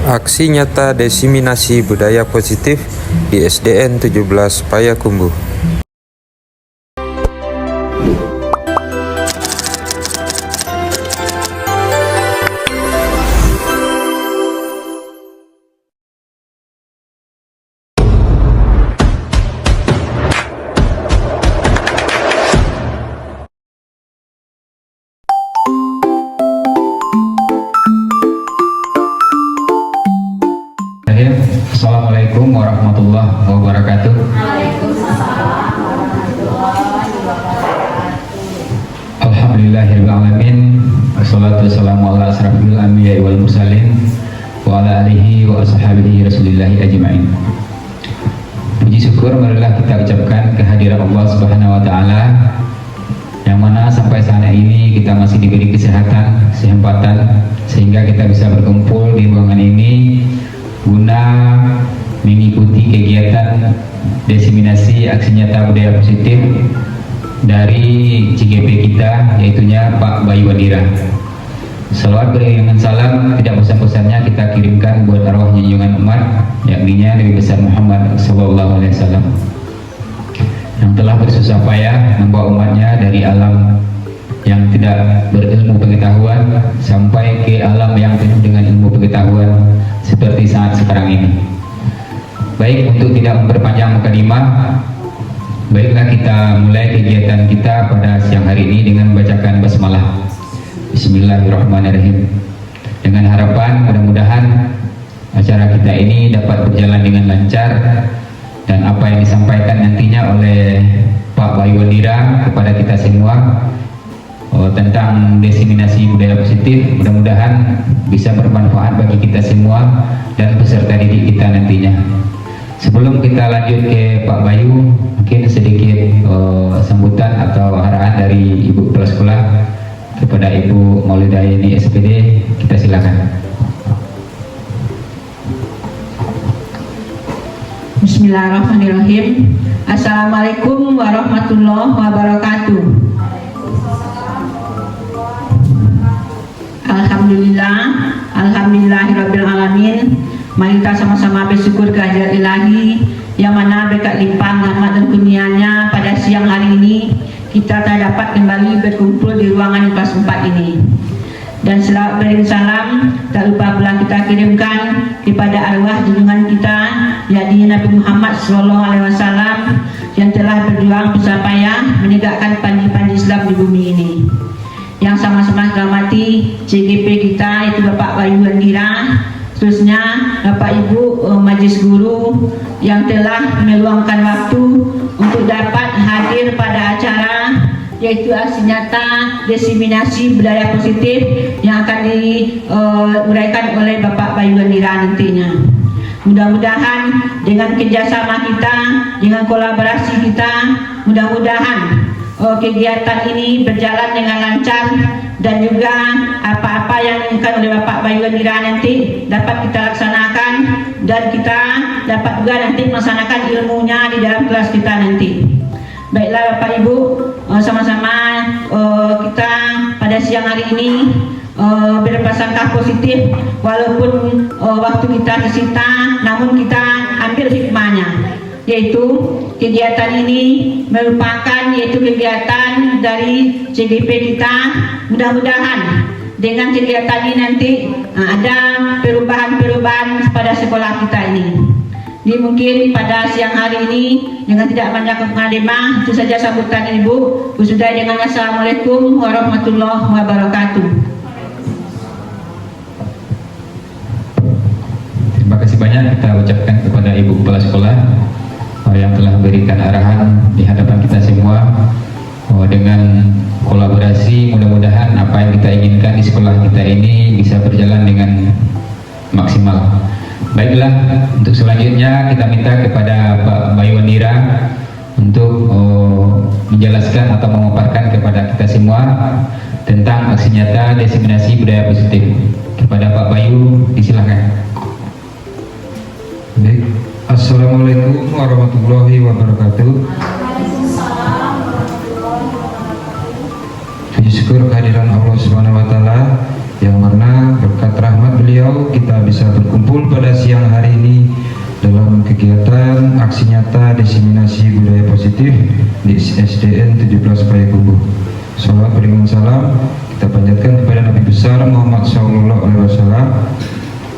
Aksi nyata diseminasi budaya positif di SDN 17 Payakumbuh. Assalamualaikum warahmatullahi wabarakatuh. Alhamdulillahirabbil alamin. Wassalatu wassalamu ala asrofil anbiya'i wal mursalin wa ala alihi wa ashabihi rasulillahi ajma'in. Puji syukur marilah kita ucapkan kehadiran Allah Subhanahu wa taala, yang mana sampai saat ini kita masih diberi kesehatan, kesempatan sehingga kita bisa berkumpul di ruangan ini guna mengikuti kegiatan diseminasi aksi nyata budaya positif dari CGP kita, yaitunya Pak Bayu Wandira. Salawat beriringan salam tidak bosan-bosannya kita kirimkan buat arwah junjungan umat, yakninya Nabi besar Muhammad SAW, yang telah bersusah payah membawa umatnya dari alam yang tidak berilmu pengetahuan sampai ke alam yang penuh dengan ilmu pengetahuan seperti saat sekarang ini. Baik, untuk tidak memperpanjang mukadimah, baiklah kita mulai kegiatan kita pada siang hari ini dengan membacakan basmalah. Bismillahirrahmanirrahim. Dengan harapan mudah-mudahan acara kita ini dapat berjalan dengan lancar dan apa yang disampaikan nantinya oleh Pak Bayu Wandira kepada kita semua tentang diseminasi budaya positif mudah-mudahan bisa bermanfaat bagi kita semua dan peserta didik kita nantinya. Sebelum kita lanjut ke Pak Bayu, mungkin sedikit sambutan atau arahan dari Ibu Kepala Sekolah kepada Ibu Maulidaini SPD. Kita silakan. Bismillahirrahmanirrahim. Assalamualaikum warahmatullahi wabarakatuh. Alhamdulillahirabbil alamin. Mari kita sama-sama bersyukur kehadirat Ilahi yang mana berkat limpah rahmat dan kurnia-Nya pada siang hari ini kita dapat kembali berkumpul di ruangan kelas 4 ini. Dan selawat beriring salam tak lupa pula kita kirimkan kepada arwah junjungan kita, yakni Nabi Muhammad SAW, yang telah berjuang besar payah menegakkan panji-panji Islam di bumi ini. Yang sama-sama hormati CGP kita, yaitu Bapak Bayu Wandira, terusnya Bapak Ibu Majelis Guru yang telah meluangkan waktu untuk dapat hadir pada acara yaitu aksi nyata diseminasi budaya positif yang akan diuraikan oleh Bapak Bayu Wandira nantinya. Mudah-mudahan dengan kerjasama kita, dengan kolaborasi kita, mudah-mudahan kegiatan ini berjalan dengan lancar dan juga apa-apa yang diinginkan oleh Bapak Bayu Wandira nanti dapat kita laksanakan dan kita dapat juga nanti melaksanakan ilmunya di dalam kelas kita nanti. Baiklah Bapak Ibu, sama-sama kita pada siang hari ini berprasangka positif walaupun waktu kita disita, namun kita ambil hikmahnya, yaitu kegiatan ini merupakan kegiatan dari CGP kita. Mudah-mudahan dengan kegiatan ini nanti ada perubahan-perubahan pada sekolah kita ini. Jadi mungkin pada siang hari ini dengan tidak banyak mukadimah, itu saja sambutan Ibu. Sudah dengan Assalamualaikum warahmatullahi wabarakatuh. Terima kasih banyak kita ucapkan kepada Ibu Kepala Sekolah yang telah memberikan arahan di hadapan kita semua. Dengan kolaborasi mudah-mudahan apa yang kita inginkan di sekolah kita ini bisa berjalan dengan maksimal. Baiklah, untuk selanjutnya kita minta kepada Pak Bayu Wandira untuk menjelaskan atau memaparkan kepada kita semua tentang aksi nyata diseminasi budaya positif. Kepada Pak Bayu, disilakan. Baik. Assalamualaikum warahmatullahi wabarakatuh. Puji syukur kehadiran Allah Subhanahu wa taala yang mana berkat rahmat beliau kita bisa berkumpul aksi nyata diseminasi budaya positif di SDN 17 Payakumbuh. Salawat beriman salam kita panjatkan kepada Nabi besar Muhammad SAW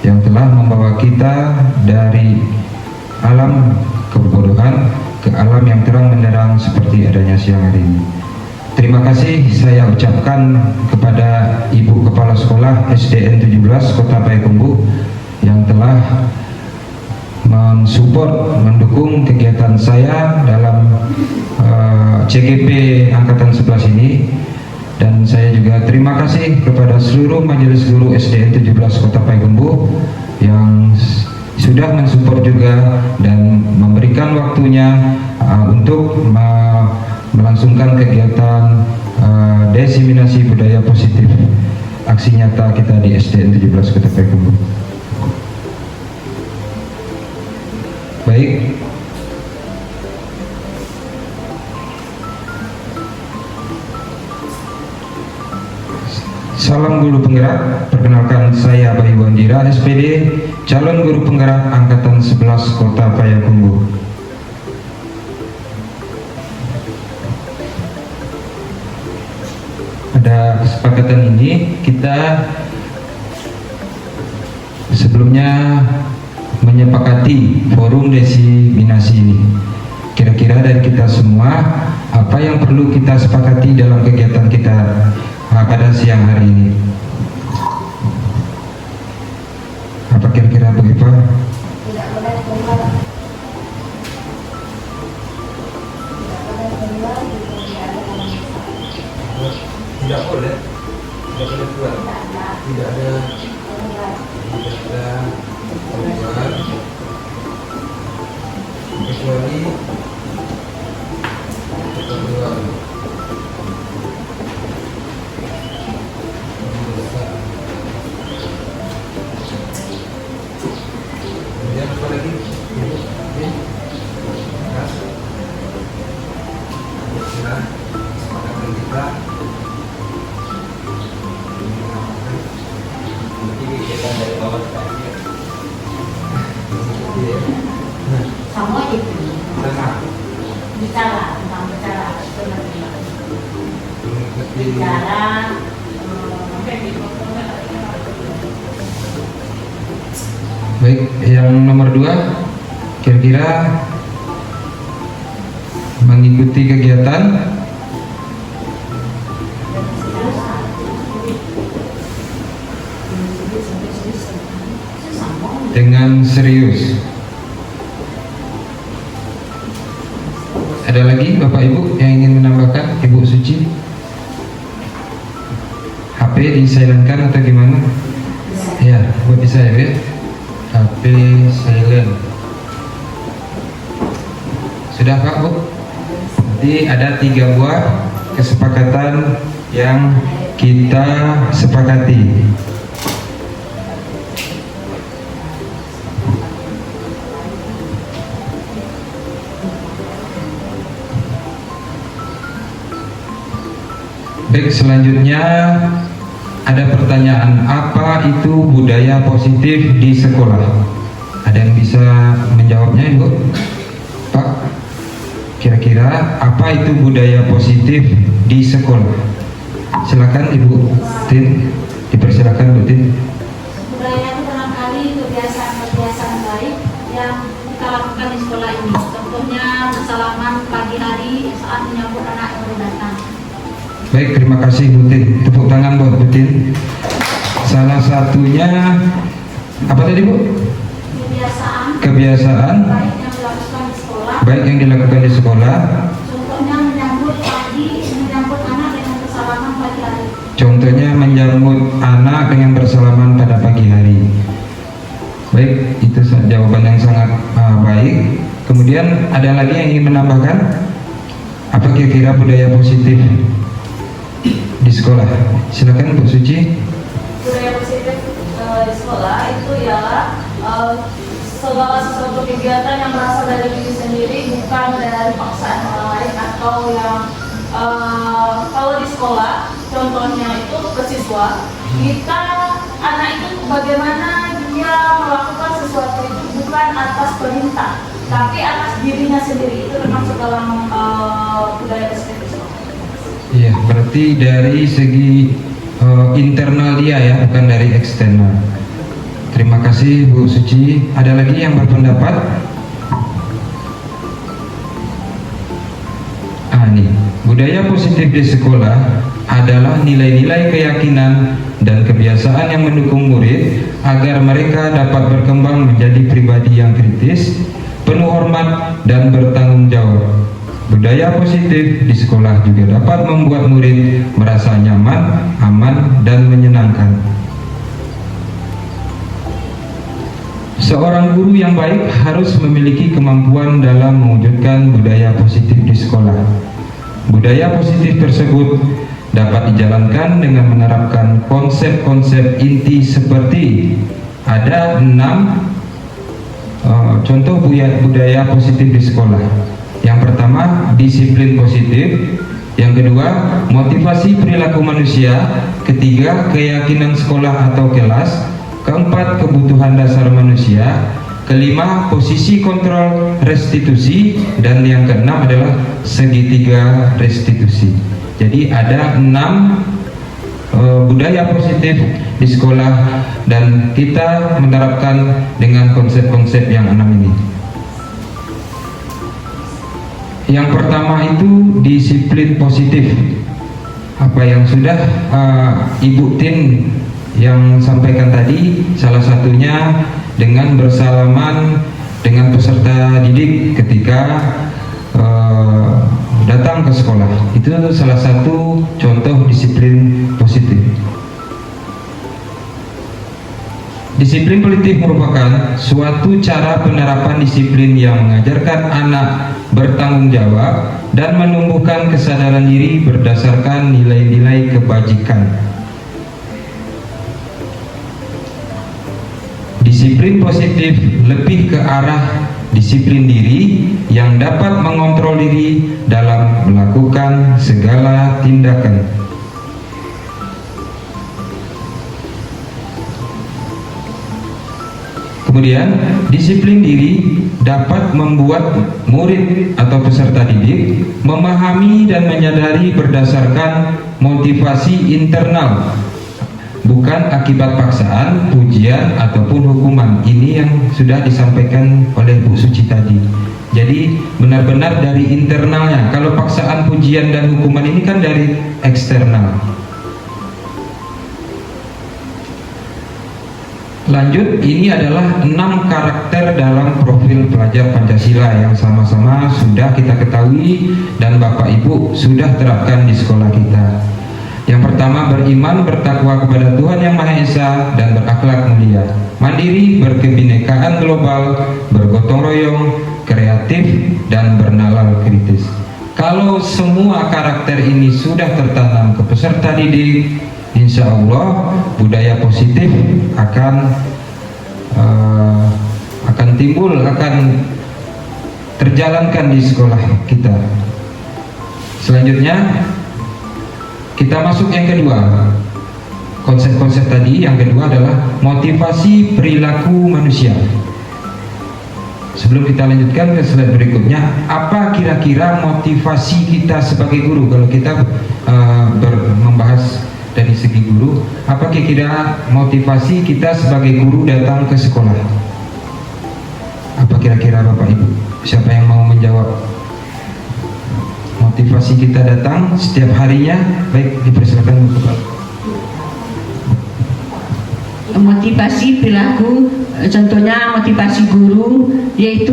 yang telah membawa kita dari alam kebodohan ke alam yang terang benderang seperti adanya siang hari ini. Terima kasih saya ucapkan kepada Ibu Kepala Sekolah SDN 17 Kota Payakumbuh yang telah mensupport, mendukung kegiatan saya dalam CGP Angkatan 11 ini. Dan saya juga terima kasih kepada seluruh majelis guru SDN 17 Kota Payakumbuh yang sudah mensupport juga dan memberikan waktunya untuk melangsungkan kegiatan diseminasi budaya positif aksi nyata kita di SDN 17 Kota Payakumbuh. Baik, salam guru penggerak. Perkenalkan saya Bayu Wanjira SPD, calon guru penggerak Angkatan 11 Kota Payakumbuh. Pada kesepakatan ini kita sebelumnya menyepakati forum diseminasi ini. Kira-kira dari kita semua apa yang perlu kita sepakati dalam kegiatan kita pada siang hari ini? Apa kira-kira begitu? Tidak boleh keluar. Tidak ada keluar kecuali keluar. Kemudian apa lagi? Kesepakatan kita dari bawah ke atas. Sama itu Sama. bicara tentang bicara Baik, yang nomor 2 kira-kira mengikuti kegiatan dengan serius. Ada lagi Bapak Ibu yang ingin menambahkan? Ibu Suci, HP disilentkan atau gimana? Ya, buat bisa ya, Bu? HP silent. Sudah Pak, Bu? Jadi ada 3 buah kesepakatan yang kita sepakati. Baik, selanjutnya ada pertanyaan, apa itu budaya positif di sekolah? Ada yang bisa menjawabnya, Ibu? Pak, kira-kira apa itu budaya positif di sekolah? Silakan Ibu Tin, dipersilakan Bu Tin. budaya itu barangkali kebiasaan-kebiasaan baik yang kita lakukan di sekolah ini. Contohnya bersalaman pagi hari saat menyambut anak yang baru datang. Baik, terima kasih Bu Tin. Tepuk tangan buat Bu Tin. Salah satunya apa tadi Bu? Kebiasaan Baik yang dilakukan di sekolah. baik yang dilakukan di sekolah. Contohnya menyambut anak dengan bersalaman pagi hari. Contohnya menjemput anak dengan bersalaman pada pagi hari. Baik, itu jawaban yang sangat baik. Kemudian ada lagi yang ingin menambahkan? Apa kira-kira budaya positif di sekolah? Silakan Bu Suci. Budaya positif di sekolah itu ialah segala sesuatu kegiatan yang berasal dari diri sendiri, bukan dari paksaan orang lain atau yang kalau di sekolah contohnya itu ke siswa, kita anak itu bagaimana dia melakukan sesuatu itu bukan atas perintah, Tapi atas dirinya sendiri itu termasuk dalam budaya positif. Iya, berarti dari segi internal dia ya, bukan dari eksternal. Terima kasih Bu Suci. Ada lagi yang berpendapat? Nih, budaya positif di sekolah adalah nilai-nilai keyakinan dan kebiasaan yang mendukung murid agar mereka dapat berkembang menjadi pribadi yang kritis, penuh hormat, dan bertanggung jawab. Budaya positif di sekolah juga dapat membuat murid merasa nyaman, aman, dan menyenangkan. Seorang guru yang baik harus memiliki kemampuan dalam mewujudkan budaya positif di sekolah. Budaya positif tersebut dapat dijalankan dengan menerapkan konsep-konsep inti seperti ada 6 contoh budaya positif di sekolah. Yang pertama, disiplin positif. Yang kedua, motivasi perilaku manusia. Ketiga, keyakinan sekolah atau kelas. Keempat, kebutuhan dasar manusia. Kelima, posisi kontrol restitusi. Dan yang keenam adalah segitiga restitusi. Jadi ada 6 budaya positif di sekolah dan kita menerapkan dengan konsep-konsep yang 6 ini. Yang pertama itu disiplin positif. Apa yang sudah Ibu Tin yang sampaikan tadi, salah satunya dengan bersalaman dengan peserta didik ketika datang ke sekolah. Itu salah satu contoh disiplin positif. Disiplin positif merupakan suatu cara penerapan disiplin yang mengajarkan anak bertanggung jawab dan menumbuhkan kesadaran diri berdasarkan nilai-nilai kebajikan. Disiplin positif lebih ke arah disiplin diri yang dapat mengontrol diri dalam melakukan segala tindakan. Kemudian, disiplin diri dapat membuat murid atau peserta didik memahami dan menyadari berdasarkan motivasi internal, bukan akibat paksaan, pujian, ataupun hukuman. Ini yang sudah disampaikan oleh Bu Suci tadi. Jadi benar-benar dari internalnya. Kalau paksaan, pujian, dan hukuman ini kan dari eksternal. Lanjut, ini adalah 6 karakter dalam profil pelajar Pancasila yang sama-sama sudah kita ketahui dan Bapak Ibu sudah terapkan di sekolah kita. Yang pertama, beriman, bertakwa kepada Tuhan Yang Maha Esa, dan berakhlak mulia. Mandiri, berkebinekaan global, bergotong royong, kreatif, dan bernalar kritis. Kalau semua karakter ini sudah tertanam ke peserta didik, insya Allah budaya positif akan timbul, akan terjalankan di sekolah kita. Selanjutnya, kita masuk yang kedua. Konsep-konsep tadi yang kedua adalah motivasi perilaku manusia. Sebelum kita lanjutkan ke slide berikutnya, apa kira-kira motivasi kita sebagai guru? Kalau kita membahas dari segi guru, apa kira-kira motivasi kita sebagai guru datang ke sekolah? Apa kira-kira Bapak Ibu? Siapa yang mau menjawab? Motivasi kita datang setiap harinya. Baik, dipersilakan Bu Kepala. Motivasi perilaku, contohnya motivasi guru, yaitu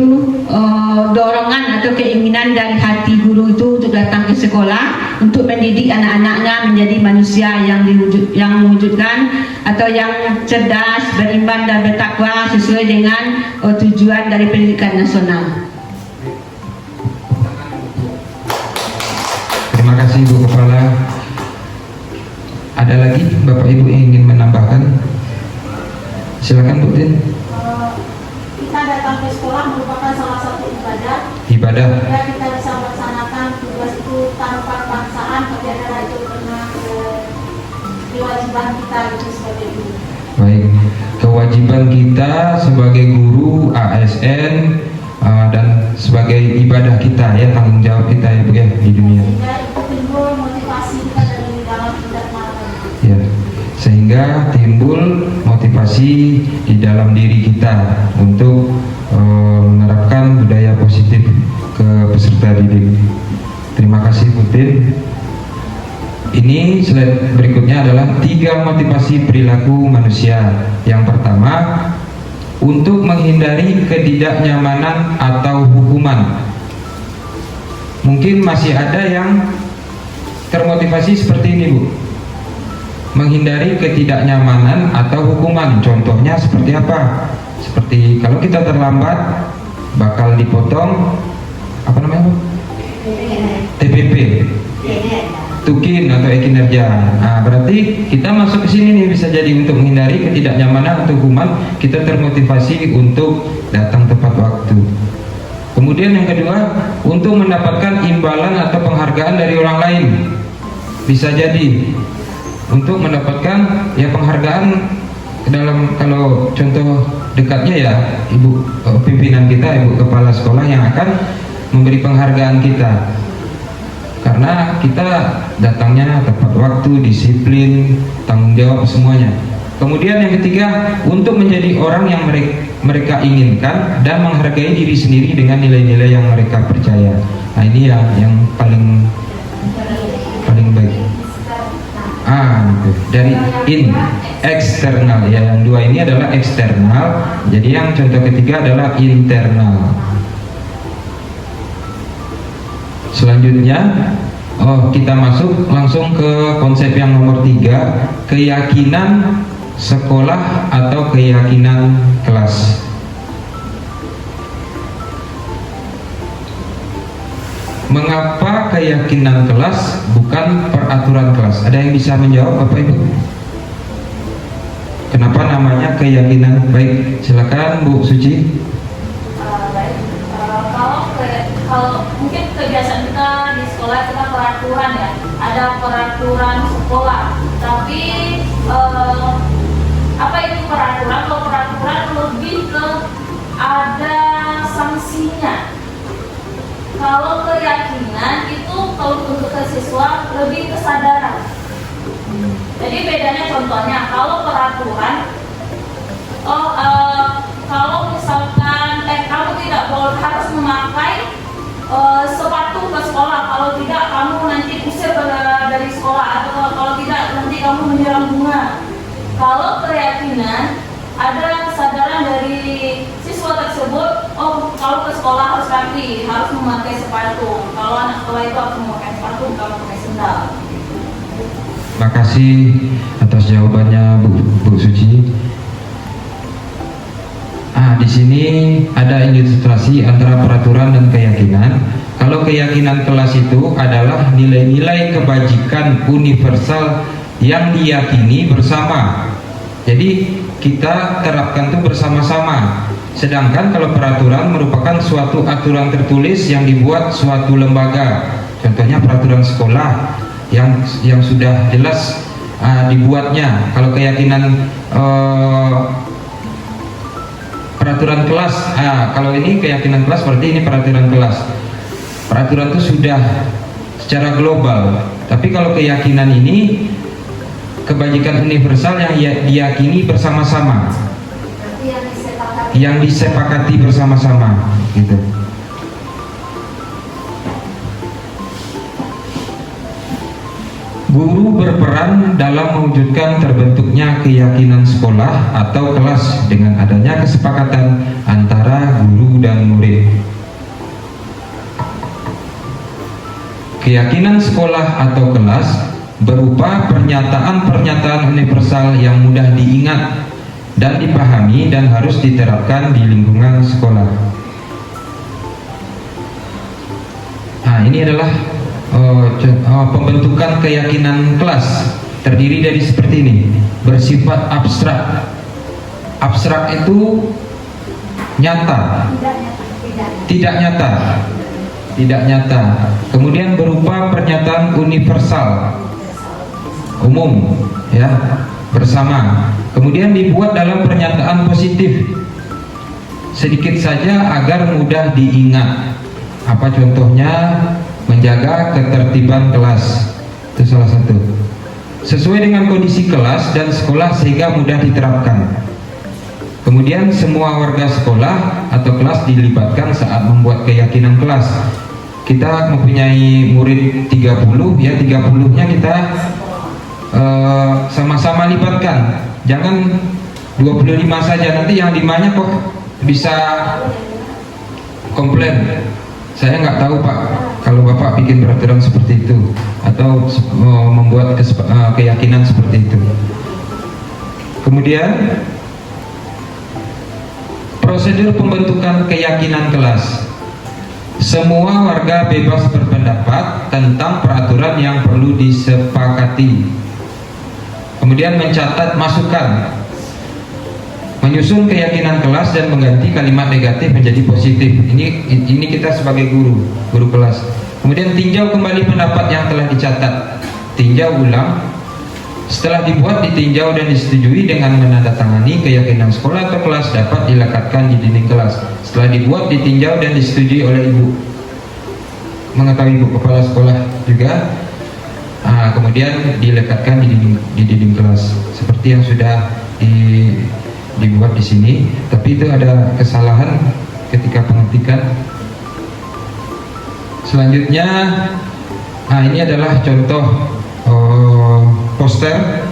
dorongan atau keinginan dari hati guru itu untuk datang ke sekolah untuk mendidik anak-anaknya menjadi manusia yang mewujudkan atau yang cerdas, beriman, dan bertakwa sesuai dengan tujuan dari pendidikan nasional. Terima kasih Bu Kepala. Ada lagi Bapak Ibu yang ingin menambahkan? Silakan Bu Tin. Kita datang ke sekolah merupakan salah satu ibadah. Ibadah. Ya, kita bisa melaksanakan tugas itu tanpa paksaan, tapi adalah itu karena kewajiban kita gitu sebagai guru. Baik, kewajiban kita sebagai guru ASN dan sebagai ibadah kita ya, tanggung jawab kita ya Bu ya di dunia. Sehingga itu timbul motivasi kita dari dalam kita kemarin. Ya, sehingga timbul motivasi di dalam diri kita untuk menerapkan budaya positif ke peserta didik. Terima kasih Putin. Ini slide berikutnya adalah 3 motivasi perilaku manusia. Yang pertama, untuk menghindari ketidaknyamanan atau hukuman. Mungkin masih ada yang termotivasi seperti ini Bu, menghindari ketidaknyamanan atau hukuman. Contohnya seperti apa? Seperti kalau kita terlambat bakal dipotong apa namanya Bu? TPP, tukin atau kinerja. Nah, berarti kita masuk ke sini nih, bisa jadi untuk menghindari ketidaknyamanan atau hukuman, kita termotivasi untuk datang tepat waktu. Kemudian yang kedua, untuk mendapatkan imbalan atau penghargaan dari orang lain. Bisa jadi untuk mendapatkan ya penghargaan dalam, kalau contoh dekatnya ya Ibu pimpinan kita, Ibu Kepala Sekolah yang akan memberi penghargaan kita karena kita datangnya tepat waktu, disiplin, tanggung jawab semuanya. Kemudian yang ketiga, untuk menjadi orang yang mereka inginkan dan menghargai diri sendiri dengan nilai-nilai yang mereka percaya. Nah ini yang paling baik. Gitu. Dari eksternal ya, yang 2 ini adalah eksternal. Jadi yang contoh ketiga adalah internal. Selanjutnya, kita masuk langsung ke konsep yang nomor 3, keyakinan sekolah atau keyakinan kelas. Mengapa keyakinan kelas bukan peraturan kelas? Ada yang bisa menjawab Bapak Ibu? Kenapa namanya keyakinan? Baik, silakan Bu Suci. Kalau mungkin kebiasaan kita di sekolah kita peraturan ya, ada peraturan sekolah. Tapi apa itu peraturan? Kalau peraturan lebih ke ada sanksinya. Kalau keyakinan itu kalau untuk ke siswa lebih kesadaran. Jadi bedanya contohnya kalau peraturan, kalau misalkan kamu tidak boleh harus memakai sepatu ke sekolah, kalau tidak kamu nanti usir dari sekolah, atau kalau tidak nanti kamu menyiram bunga. Kalau keyakinan ada kesadaran dari siswa tersebut, kalau ke sekolah harus rapi, harus memakai sepatu. Kalau anak sekolah itu harus memakai sepatu, bukan memakai sendal. Terima kasih atas jawabannya Bu Suci. Di sini ada ilustrasi antara peraturan dan keyakinan. Kalau keyakinan kelas itu adalah nilai-nilai kebajikan universal yang diyakini bersama. Jadi kita terapkan itu bersama-sama. Sedangkan kalau peraturan merupakan suatu aturan tertulis yang dibuat suatu lembaga. Contohnya peraturan sekolah yang sudah jelas dibuatnya. Kalau keyakinan peraturan kelas, kalau ini keyakinan kelas berarti ini peraturan kelas. Peraturan itu sudah secara global. Tapi kalau keyakinan ini kebajikan universal yang diyakini bersama-sama, yang disepakati bersama-sama, gitu. Guru berperan dalam mewujudkan terbentuknya keyakinan sekolah atau kelas dengan adanya kesepakatan antara guru dan murid. Keyakinan sekolah atau kelas berupa pernyataan-pernyataan universal yang mudah diingat dan dipahami dan harus diterapkan di lingkungan sekolah. Ini adalah pembentukan keyakinan kelas, terdiri dari seperti ini, bersifat abstrak. Abstrak itu nyata, tidak nyata. Kemudian berupa pernyataan universal, umum, ya, bersama. Kemudian dibuat dalam pernyataan positif, sedikit saja agar mudah diingat. Apa contohnya? Menjaga ketertiban kelas, itu salah satu. Sesuai dengan kondisi kelas dan sekolah sehingga mudah diterapkan. Kemudian semua warga sekolah atau kelas dilibatkan saat membuat keyakinan kelas. Kita mempunyai murid 30 ya, 30-nya kita sama-sama libatkan. Jangan 25 saja, nanti yang 5-nya kok bisa komplain. Saya nggak tahu Pak, kalau Bapak bikin peraturan seperti itu atau membuat keyakinan seperti itu. Kemudian prosedur pembentukan keyakinan kelas. Semua warga bebas berpendapat tentang peraturan yang perlu disepakati. Kemudian mencatat masukan, menyusun keyakinan kelas dan mengganti kalimat negatif menjadi positif. Ini kita sebagai guru kelas. Kemudian tinjau kembali pendapat yang telah dicatat, tinjau ulang. Setelah dibuat, ditinjau dan disetujui dengan menandatangani, keyakinan sekolah atau kelas dapat dilekatkan di dinding kelas. Setelah dibuat, ditinjau dan disetujui oleh ibu, mengetahui ibu kepala sekolah juga. Kemudian dilekatkan di dinding kelas seperti yang sudah dibuat di sini. Tapi itu ada kesalahan ketika pengetikan. Selanjutnya, ini adalah contoh poster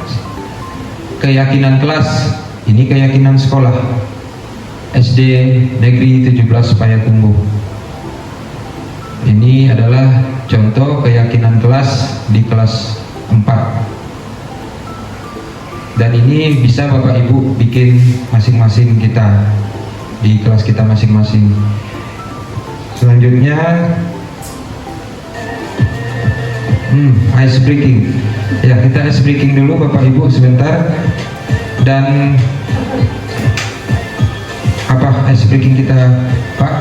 keyakinan kelas. Ini keyakinan sekolah SD Negeri 17 Payakumbuh. Ini adalah contoh keyakinan kelas di kelas 4. Dan ini bisa Bapak Ibu bikin masing-masing kita di kelas kita masing-masing. Selanjutnya ice breaking. Ya, kita ice breaking dulu Bapak Ibu sebentar. Dan apa ice breaking kita, Pak?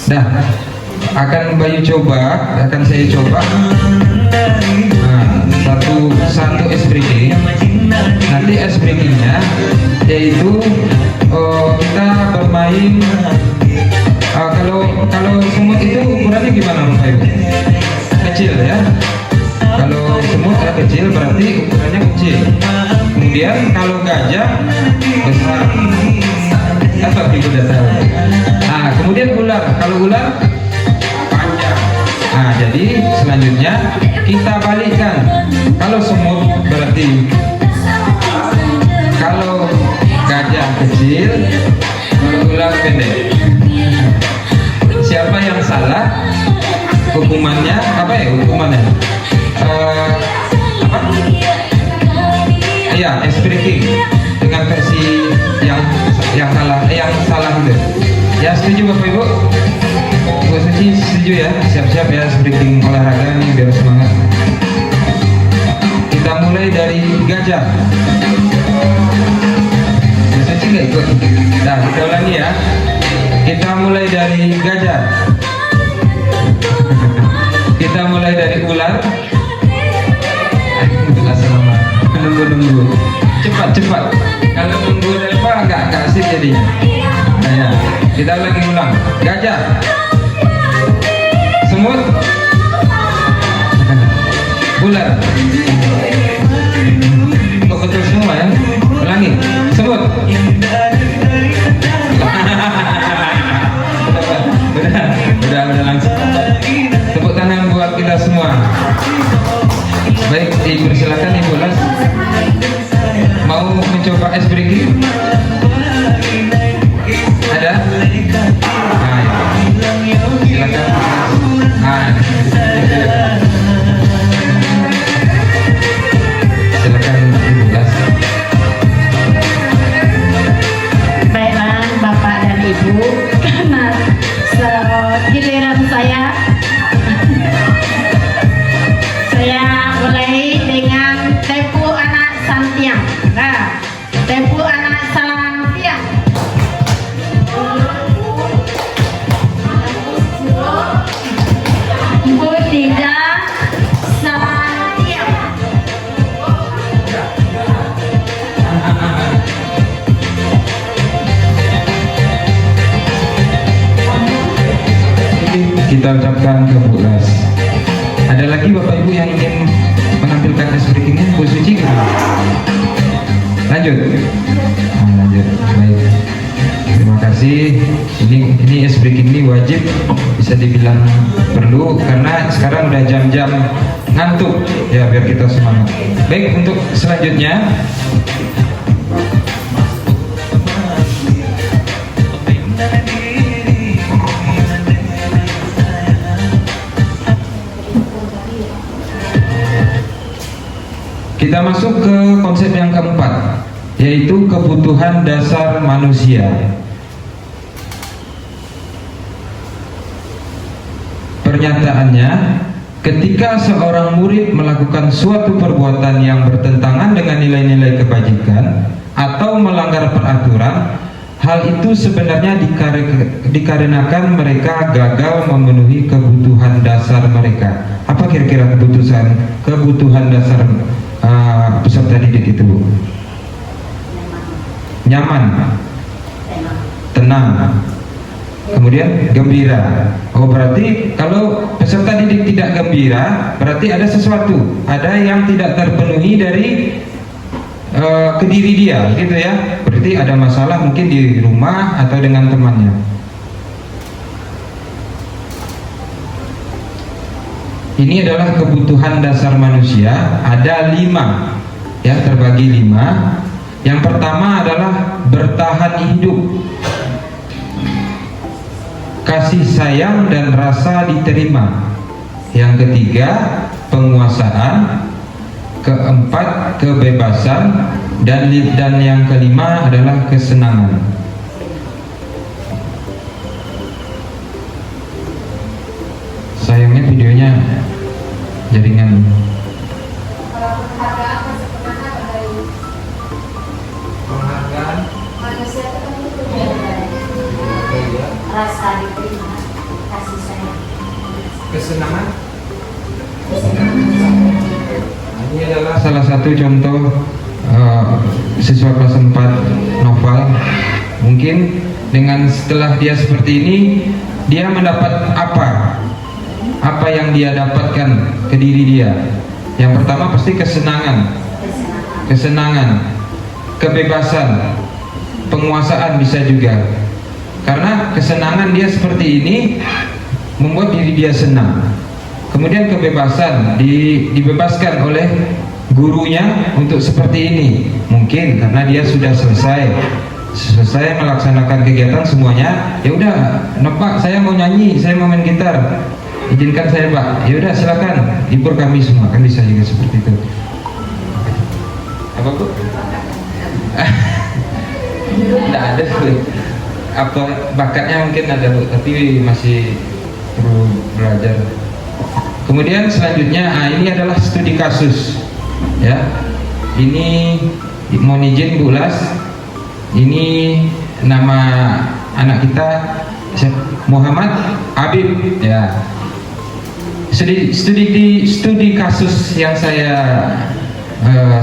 Nah, akan Bayu coba, akan saya coba. Satu ice breaking. Nanti ice breakingnya yaitu kita bermain. Kalau semut itu ukurannya gimana Bapak Ibu? Kecil ya. Kalau semut kecil berarti ukurannya kecil. Kemudian kalau gajah besar. Apa Ibu sudah tahu? Kemudian ular. Kalau ular panjang. Jadi selanjutnya kita balikkan. Kalau semut berarti, kalau gajah kecil, kalau ular pendek. Siapa yang salah, hukumannya apa ya? Hukumannya apa? Iya, ice breaking dengan versi yang salah itu. Ya, setuju Bapak Ibu? Bu Suci setuju ya? Siap-siap ya, ice breaking olahraga nih biar semangat. Kita mulai dari gajah. Bu Suci nggak ikut? Nah, kita ulangi ya. Kita mulai dari gajah. Kita mulai dari ular. Nunggu. Cepat. Kalau nunggu apa nggak asik jadinya. Ya. Kita ulang. Gajah. Semut. Ular. Kok betul semua ya? Ulangi. Semut. Udah langsung. Tepuk tangan buat kita semua. Baik, dipersilakan Ibu Las. Mau mencoba ice breaking? Ada? Silakan. Silakan Ibu Las. Baiklah Bapak dan Ibu, karena giliran saya mulai dengan Tepu Anak Santiang. Tepu Anak Santiang. Lanjut. Lanjut. Baik. Terima kasih. Ini ice breaking ini wajib, bisa dibilang perlu karena sekarang udah jam-jam ngantuk ya, biar kita semangat. Baik, untuk selanjutnya kita masuk ke konsep yang keempat, yaitu kebutuhan dasar manusia. Pernyataannya, ketika seorang murid melakukan suatu perbuatan yang bertentangan dengan nilai-nilai kebajikan atau melanggar peraturan, hal itu sebenarnya dikarenakan mereka gagal memenuhi kebutuhan dasar mereka. Apa kira-kira kebutuhan dasar peserta didik itu, Bu? Nyaman, tenang, kemudian gembira. Oh, berarti kalau peserta didik tidak gembira, berarti ada sesuatu, ada yang tidak terpenuhi dari ke diri dia, gitu ya. Berarti ada masalah mungkin di rumah atau dengan temannya. Ini adalah kebutuhan dasar manusia, ada 5 ya, terbagi 5. Yang pertama adalah bertahan hidup, kasih sayang dan rasa diterima. Yang ketiga, penguasaan. Keempat, kebebasan. Dan yang kelima adalah kesenangan. Sayangnya videonya jaringan. Penghargaan manusia itu rasa diterima, kasih sayang, Kesenangan. Ini adalah salah satu contoh siswa kelas 4 Noval. Mungkin dengan setelah dia seperti ini, dia mendapat apa yang dia dapatkan ke diri dia. Yang pertama pasti kesenangan, kebebasan, penguasaan bisa juga. Karena kesenangan dia seperti ini membuat diri dia senang. Kemudian kebebasan, dibebaskan oleh gurunya untuk seperti ini. Mungkin karena dia sudah selesai melaksanakan kegiatan semuanya. Ya udah, Pak, saya mau nyanyi, saya mau main gitar. Izinkan saya, Pak. Ya udah, silakan, hibur kami semua. Kan bisa juga seperti itu. Apa, Bu? Tidak ada, Bu. Apa bakatnya mungkin ada, Bu, tapi masih perlu belajar. Kemudian selanjutnya, ini adalah studi kasus. Ya, ini mohon izin Bu Las. Ini nama anak kita Muhammad Habib. Ya. Studi kasus yang saya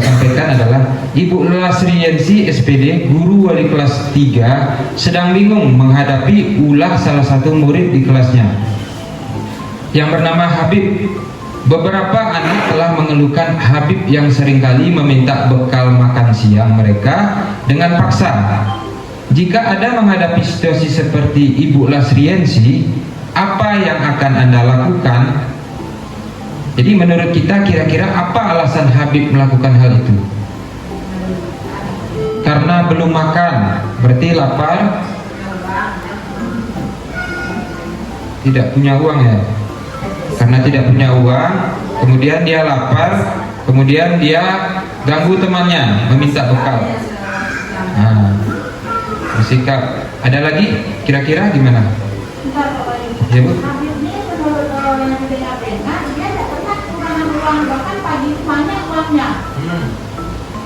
sampaikan adalah Ibu Lasriyensi SPD, guru wali kelas 3, sedang bingung menghadapi ulah salah satu murid di kelasnya yang bernama Habib. Beberapa anak telah mengeluhkan Habib yang seringkali meminta bekal makan siang mereka dengan paksa. Jika Anda menghadapi situasi seperti Ibu Lasriyensi, apa yang akan Anda lakukan? Jadi menurut kita kira-kira apa alasan Habib melakukan hal itu? Karena belum makan, berarti lapar. Tidak punya uang ya? Karena tidak punya uang, kemudian dia lapar, kemudian dia ganggu temannya, meminta bekal. Nah, bersikap. Ada lagi? Kira-kira gimana? Ya, Bu? bahkan pagi banyak uangnya.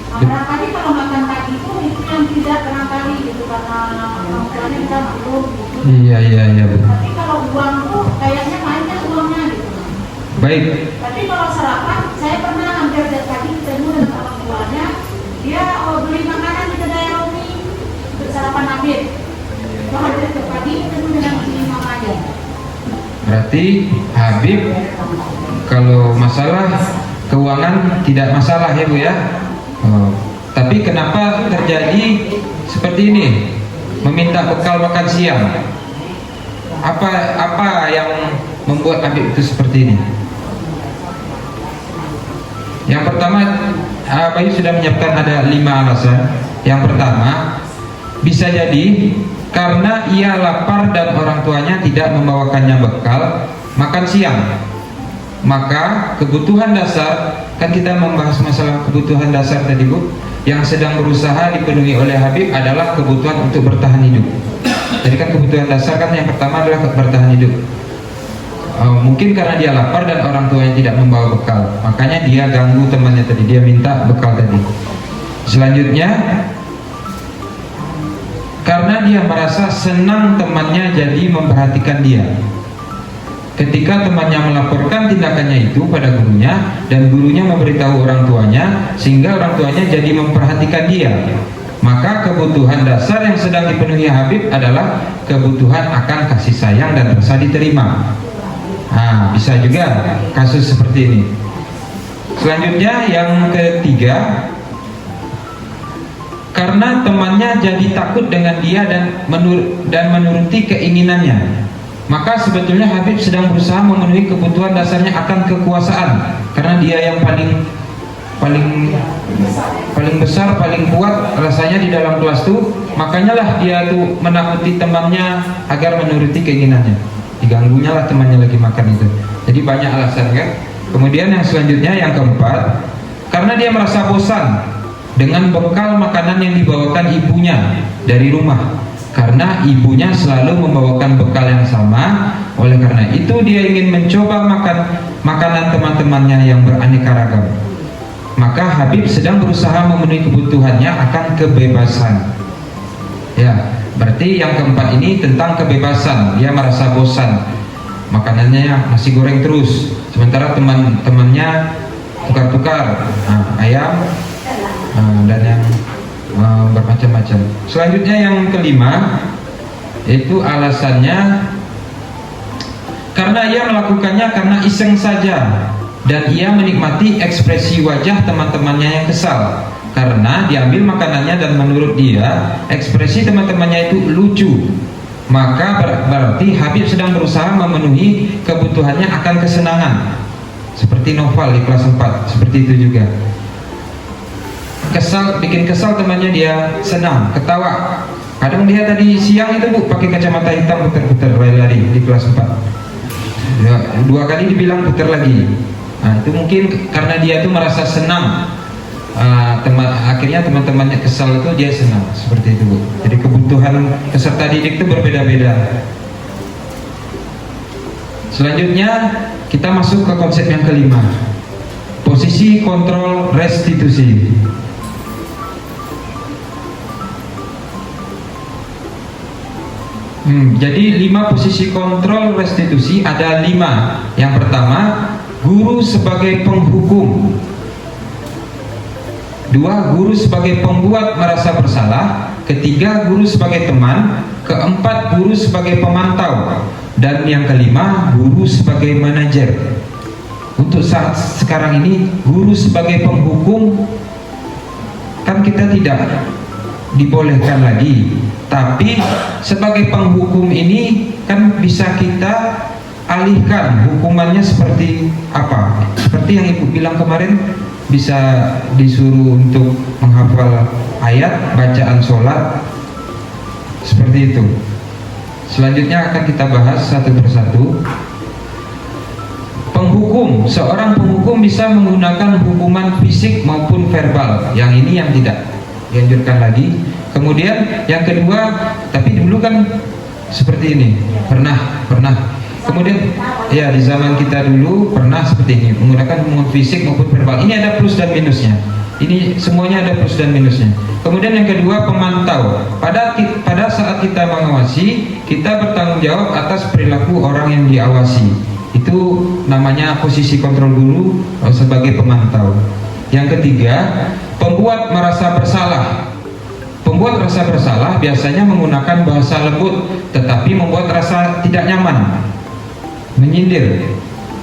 Barangkali kalau makan pagi itu yang tidak barangkali gitu karena orang tuanya bisa maklum gitu. Iya, Bu. Tapi kalau uang tuh kayaknya banyak uangnya gitu. Baik. Tapi kalau sarapan, saya pernah hampir dari pagi ketemu dengan orang tuanya, dia beli makanan di kedai Romi untuk sarapan Habib. Kalau hampir ke pagi ketemu dengan si mamanya. Berarti Habib kalau masalah keuangan tidak masalah ya Bu ya. Tapi kenapa terjadi seperti ini? Meminta bekal makan siang. Apa yang membuat Habib itu seperti ini? Yang pertama, Bayu sudah menyiapkan ada 5 alasan. Yang pertama, bisa jadi karena ia lapar dan orang tuanya tidak membawakannya bekal makan siang. Maka kebutuhan dasar, kan kita membahas masalah kebutuhan dasar tadi Bu, yang sedang berusaha dipenuhi oleh Habib adalah kebutuhan untuk bertahan hidup. Jadi kan kebutuhan dasar kan yang pertama adalah bertahan hidup. Mungkin karena dia lapar dan orang tuanya tidak membawa bekal, makanya dia ganggu temannya tadi, dia minta bekal tadi. Selanjutnya, karena dia merasa senang temannya jadi memperhatikan dia. Ketika temannya melaporkan tindakannya itu pada gurunya dan gurunya memberitahu orang tuanya, sehingga orang tuanya jadi memperhatikan dia, maka kebutuhan dasar yang sedang dipenuhi Habib adalah kebutuhan akan kasih sayang dan rasa diterima. Nah, bisa juga kasus seperti ini. Selanjutnya yang ketiga, karena temannya jadi takut dengan dia dan menuruti keinginannya. Maka sebetulnya Habib sedang berusaha memenuhi kebutuhan dasarnya akan kekuasaan, karena dia yang paling besar, paling kuat rasanya di dalam kelas tuh. Makanya lah dia tuh menakuti temannya agar menuruti keinginannya. Diganggunya lah temannya lagi makan itu. Jadi banyak alasan kan. Kemudian yang selanjutnya yang keempat, karena dia merasa bosan dengan bekal makanan yang dibawakan ibunya dari rumah, karena ibunya selalu membawakan bekal yang sama. Oleh karena itu dia ingin mencoba makanan teman-temannya yang beraneka ragam. Maka Habib sedang berusaha memenuhi kebutuhannya akan kebebasan. Ya, berarti yang keempat ini tentang kebebasan. Dia merasa bosan, makanannya nasi goreng terus, sementara teman-temannya tukar-tukar ayam dan yang bermacam-macam. Selanjutnya yang kelima, yaitu alasannya karena ia melakukannya karena iseng saja, dan ia menikmati ekspresi wajah teman-temannya yang kesal karena diambil makanannya, dan menurut dia ekspresi teman-temannya itu lucu. Maka berarti Habib sedang berusaha memenuhi kebutuhannya akan kesenangan, seperti Noval di kelas 4, seperti itu juga. Bikin kesal temannya, dia senang, ketawa. Kadang dia tadi siang itu Bu pakai kacamata hitam putar-putar lari di kelas 4 ya, 2 kali dibilang putar lagi. Nah, itu mungkin karena dia tuh merasa senang. Akhirnya teman-temannya kesal itu dia senang, seperti itu Bu. Jadi kebutuhan peserta didik itu berbeda-beda. Selanjutnya kita masuk ke konsep yang kelima, posisi kontrol restitusi. Jadi 5 posisi kontrol restitusi, ada 5. Yang pertama, guru sebagai penghukum. 2, guru sebagai pembuat merasa bersalah. 3, guru sebagai teman. 4, guru sebagai pemantau. Dan yang kelima, guru sebagai manajer. Untuk saat sekarang ini, guru sebagai penghukum kan kita tidak dibolehkan lagi, tapi sebagai penghukum ini kan bisa kita alihkan hukumannya seperti apa? Seperti yang Ibu bilang kemarin, bisa disuruh untuk menghafal ayat, bacaan sholat, seperti itu. Selanjutnya akan kita bahas satu persatu. Penghukum, seorang penghukum bisa menggunakan hukuman fisik maupun verbal. Yang ini yang tidak dianjurkan lagi. Kemudian yang kedua, tapi dulu kan seperti ini, pernah. Kemudian ya di zaman kita dulu pernah seperti ini, menggunakan hukuman fisik maupun verbal. Ini ada plus dan minusnya. Ini semuanya ada plus dan minusnya. Kemudian yang kedua, pemantau. Pada saat kita mengawasi, kita bertanggung jawab atas perilaku orang yang diawasi. Itu namanya posisi kontrol guru sebagai pemantau. Yang ketiga, pembuat merasa bersalah. Pembuat rasa bersalah biasanya menggunakan bahasa lembut, tetapi membuat rasa tidak nyaman, menyindir.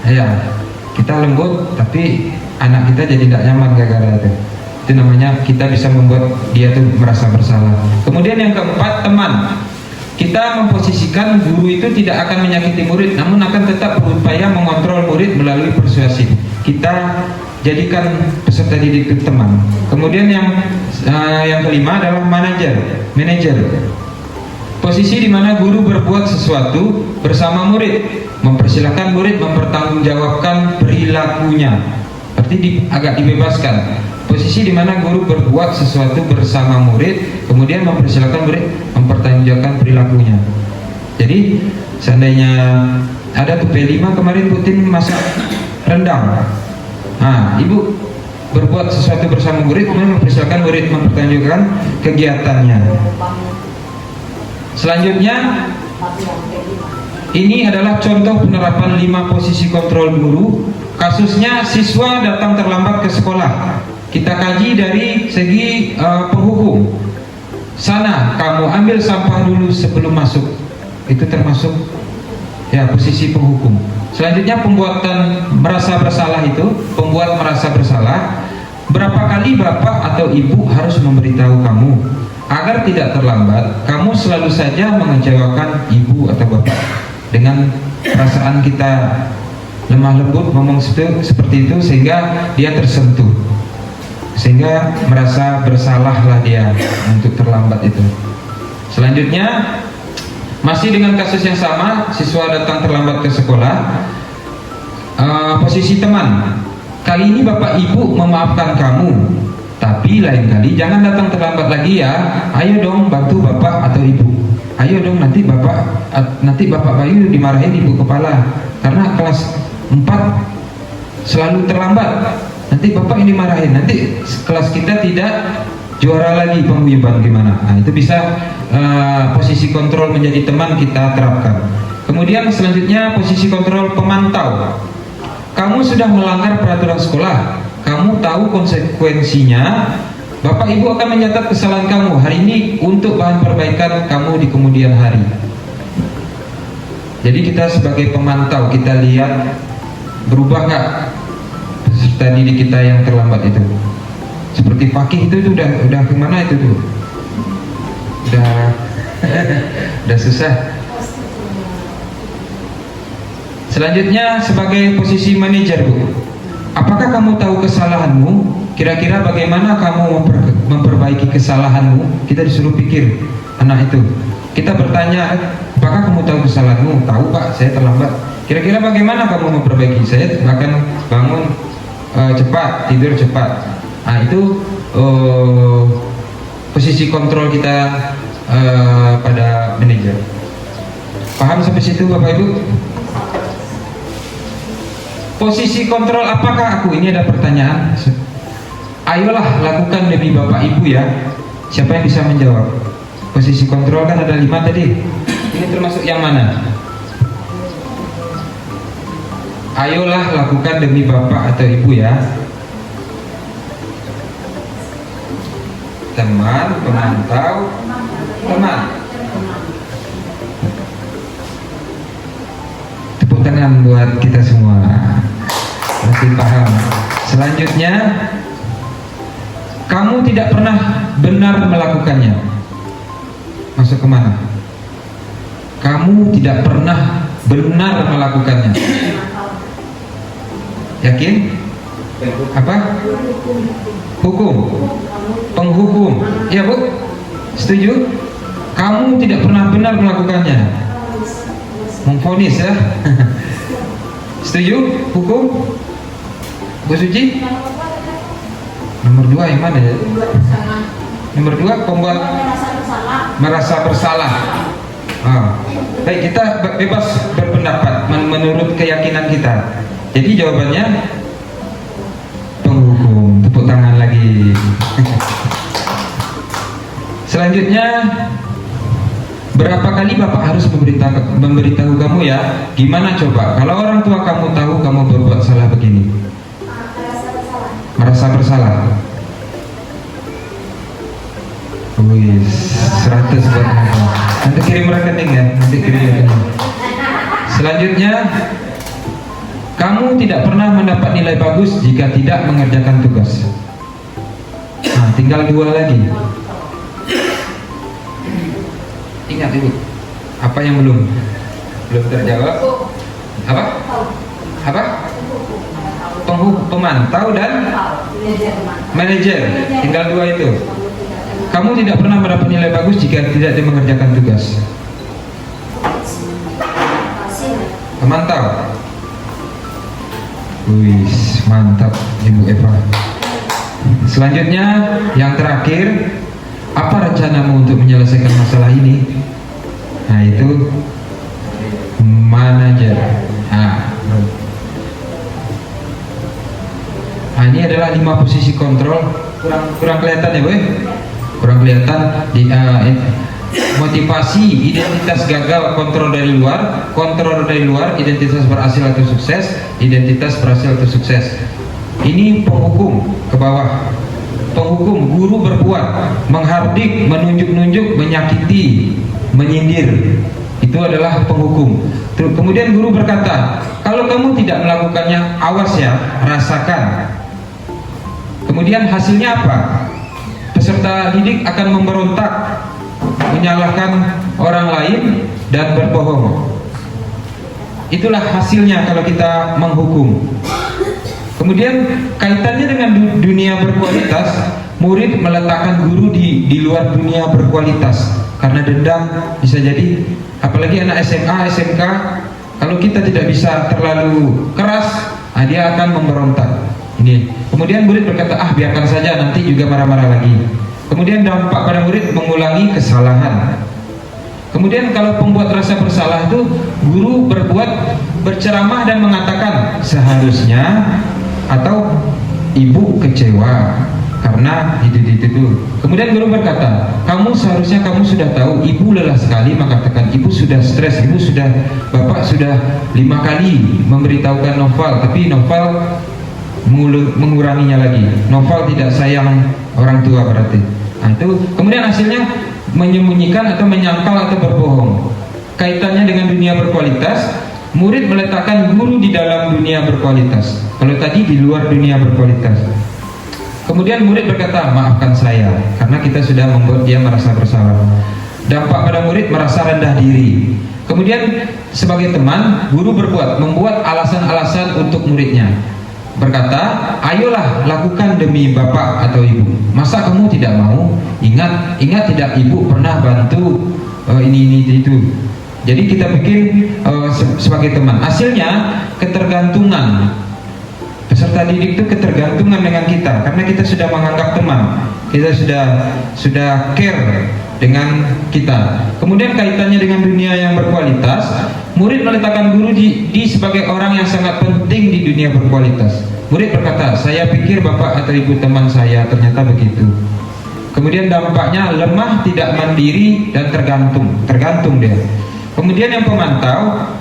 Ya, kita lembut, tapi anak kita jadi tidak nyaman gara-gara itu. Itu namanya kita bisa membuat dia tuh merasa bersalah. Kemudian yang keempat, teman. Kita memposisikan guru itu tidak akan menyakiti murid, namun akan tetap berupaya mengontrol murid melalui persuasif. Kita jadikan peserta didik itu teman. Kemudian yang kelima adalah manajer. Posisi di mana guru berbuat sesuatu bersama murid, mempersilahkan murid mempertanggungjawabkan perilakunya. Berarti agak dibebaskan. Posisi di mana guru berbuat sesuatu bersama murid, kemudian mempersilahkan murid mempertanggungjawabkan perilakunya. Jadi seandainya ada tuh P5 kemarin Putin masak rendang, nah ibu berbuat sesuatu bersama murid, kemudian mempersilahkan murid mempertanggungjawabkan kegiatannya. Selanjutnya, ini adalah contoh penerapan 5 posisi kontrol guru. Kasusnya siswa datang terlambat ke sekolah. Kita kaji dari segi penghukum. Sana, kamu ambil sampah dulu sebelum masuk. Itu termasuk ya posisi penghukum. Selanjutnya pembuatan merasa bersalah itu, pembuat merasa bersalah. Berapa kali bapak atau ibu harus memberitahu kamu agar tidak terlambat? Kamu selalu saja mengecewakan ibu atau bapak dengan perasaan kita lemah lembut ngomong seperti itu sehingga dia tersentuh, sehingga merasa bersalahlah dia untuk terlambat itu. Selanjutnya masih dengan kasus yang sama, siswa datang terlambat ke sekolah. Posisi teman. Kali ini bapak ibu memaafkan kamu, tapi lain kali jangan datang terlambat lagi ya. Ayo dong bantu bapak atau ibu. Ayo dong nanti bapak Bayu dimarahin ibu kepala karena kelas 4 selalu terlambat. Nanti bapak ini marahin, nanti kelas kita tidak juara lagi paguyuban gimana. Nah itu bisa posisi kontrol menjadi teman kita terapkan. Kemudian selanjutnya posisi kontrol pemantau. Kamu sudah melanggar peraturan sekolah, kamu tahu konsekuensinya. Bapak ibu akan mencatat kesalahan kamu hari ini untuk bahan perbaikan kamu di kemudian hari. Jadi kita sebagai pemantau, kita lihat berubah nggak peserta didik kita yang terlambat itu. Seperti Fakih itu udah kemana itu tuh? Udah susah. Selanjutnya sebagai posisi manajer, Bu. Apakah kamu tahu kesalahanmu? Kira-kira bagaimana kamu memperbaiki kesalahanmu? Kita disuruh pikir anak itu. Kita bertanya, apakah kamu tahu kesalahanmu? Tahu Pak, saya terlambat. Kira-kira bagaimana kamu memperbaiki? Saya akan bangun cepat, tidur cepat. Nah itu posisi kontrol kita pada manajer. Paham sampai situ Bapak Ibu? Posisi kontrol apakah aku? Ini ada pertanyaan. Ayolah lakukan demi Bapak Ibu ya. Siapa yang bisa menjawab? Posisi kontrol kan ada 5 tadi. Ini termasuk yang mana? Ayolah lakukan demi Bapak atau Ibu ya. Teman, pemantau, teman. Tepuk tangan buat kita semua. Masih paham. Selanjutnya, kamu tidak pernah benar melakukannya. Masuk kemana? Kamu tidak pernah benar melakukannya. Yakin? Apa? Hukum. Penghukum. Ya Bu? Setuju? Kamu tidak pernah benar melakukannya. Memvonis ya. Setuju? Hukum? Bu Suci? Nomor 2 yang mana ya? Nomor 2 pembuat merasa bersalah. Baik, kita bebas berpendapat menurut keyakinan kita. Jadi jawabannya penghukum. Tepuk tangan lagi. Selanjutnya, berapa kali Bapak harus memberitahu kamu ya? Gimana coba? Kalau orang tua kamu tahu kamu berbuat salah begini, merasa bersalah. Wih, 100 buat nanti kirim rekening ya, nanti kirim rekening. Selanjutnya, kamu tidak pernah mendapat nilai bagus jika tidak mengerjakan tugas. Nah, tinggal 2 lagi. Ingat Ibu, apa yang belum terjawab? Apa? Pemantau dan manajer. Tinggal 2 itu. Kamu tidak pernah mendapat nilai bagus jika tidak mengerjakan tugas. Pemantau. Wih, mantap Ibu Eva. Selanjutnya yang terakhir, apa rencanamu untuk menyelesaikan masalah ini? Nah, itu manajer. Nah, ini adalah 5 posisi kontrol. Kurang kelihatan ya, Boy? Kurang kelihatan di motivasi, identitas gagal, kontrol dari luar, identitas berhasil atau sukses, identitas berhasil atau sukses. Ini penghukum ke bawah. Penghukum, guru berbuat, menghardik, menunjuk-nunjuk, menyakiti, menyindir. Itu adalah penghukum. Kemudian guru berkata, kalau kamu tidak melakukannya, awas ya, rasakan. Kemudian hasilnya apa? Peserta didik akan memberontak, menyalahkan orang lain dan berbohong. Itulah hasilnya kalau kita menghukum. Kemudian kaitannya dengan dunia berkualitas, murid meletakkan guru di luar dunia berkualitas karena dendam bisa jadi. Apalagi anak SMA, SMK, kalau kita tidak bisa terlalu keras, dia akan memberontak. Ini. Kemudian murid berkata, biarkan saja, nanti juga marah-marah lagi. Kemudian dampak pada murid mengulangi kesalahan. Kemudian kalau pembuat rasa bersalah itu, guru berceramah dan mengatakan seharusnya, atau ibu kecewa karena itu. Kemudian guru berkata, seharusnya kamu sudah tahu ibu lelah sekali, mengatakan ibu sudah stres, bapak sudah 5 kali memberitahukan Noval, tapi Noval menguranginya lagi. Noval tidak sayang orang tua berarti. Nah, itu kemudian hasilnya menyembunyikan atau menyangkal atau berbohong. Kaitannya dengan dunia berkualitas, murid meletakkan guru di dalam dunia berkualitas. Kalau tadi di luar dunia berkualitas. Kemudian murid berkata, maafkan saya, karena kita sudah membuat dia merasa bersalah. Dampak pada murid merasa rendah diri. Kemudian sebagai teman, guru membuat alasan-alasan untuk muridnya. Berkata, ayolah lakukan demi bapak atau ibu. Masa kamu tidak mau? Ingat tidak ibu pernah bantu ini itu. Jadi kita bikin sebagai teman. Hasilnya ketergantungan. Peserta didik itu ketergantungan dengan kita karena kita sudah menganggap teman. Kita sudah care dengan kita. Kemudian kaitannya dengan dunia yang berkualitas, murid meletakkan guru di sebagai orang yang sangat penting di dunia berkualitas. Murid berkata, saya pikir bapak atau ibu teman saya, ternyata begitu. Kemudian dampaknya lemah, tidak mandiri, dan tergantung dia. Kemudian yang pemantau,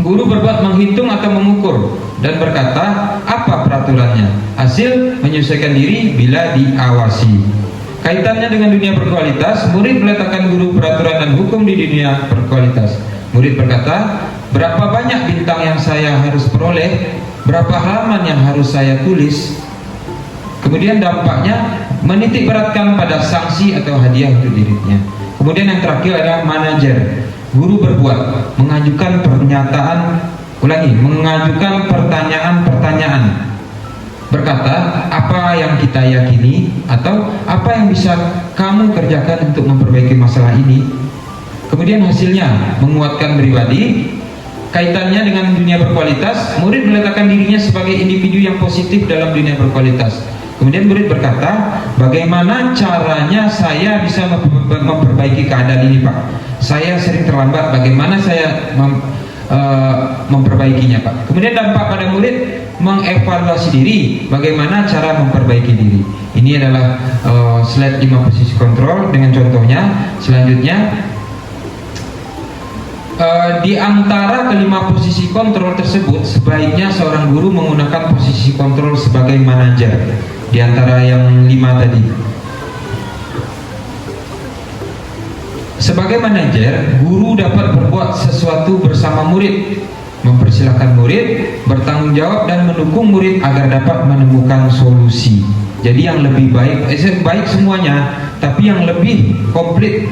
guru berbuat menghitung atau mengukur dan berkata, apa peraturannya? Hasil menyesuaikan diri bila diawasi. Kaitannya dengan dunia berkualitas, murid meletakkan guru peraturan dan hukum di dunia berkualitas. Murid berkata, berapa banyak bintang yang saya harus peroleh? Berapa halaman yang harus saya tulis? Kemudian dampaknya menitik beratkan pada sanksi atau hadiah untuk dirinya. Kemudian yang terakhir adalah manajer. Guru berbuat, mengajukan pertanyaan. Berkata, apa yang kita yakini atau apa yang bisa kamu kerjakan untuk memperbaiki masalah ini. Kemudian hasilnya menguatkan pribadi. Kaitannya dengan dunia berkualitas, murid meletakkan dirinya sebagai individu yang positif dalam dunia berkualitas. Kemudian murid berkata, bagaimana caranya saya bisa memperbaiki keadaan ini, Pak? Saya sering terlambat, bagaimana saya memperbaikinya, Pak? Kemudian dampak pada murid mengevaluasi diri, bagaimana cara memperbaiki diri. Ini adalah slide 5 posisi kontrol dengan contohnya. Selanjutnya, di antara kelima posisi kontrol tersebut, sebaiknya seorang guru menggunakan posisi kontrol sebagai manajer. Di antara yang 5 tadi, sebagai manajer, guru dapat berbuat sesuatu bersama murid, mempersilahkan murid, bertanggung jawab dan mendukung murid agar dapat menemukan solusi. Jadi yang lebih baik, baik semuanya, tapi yang lebih komplit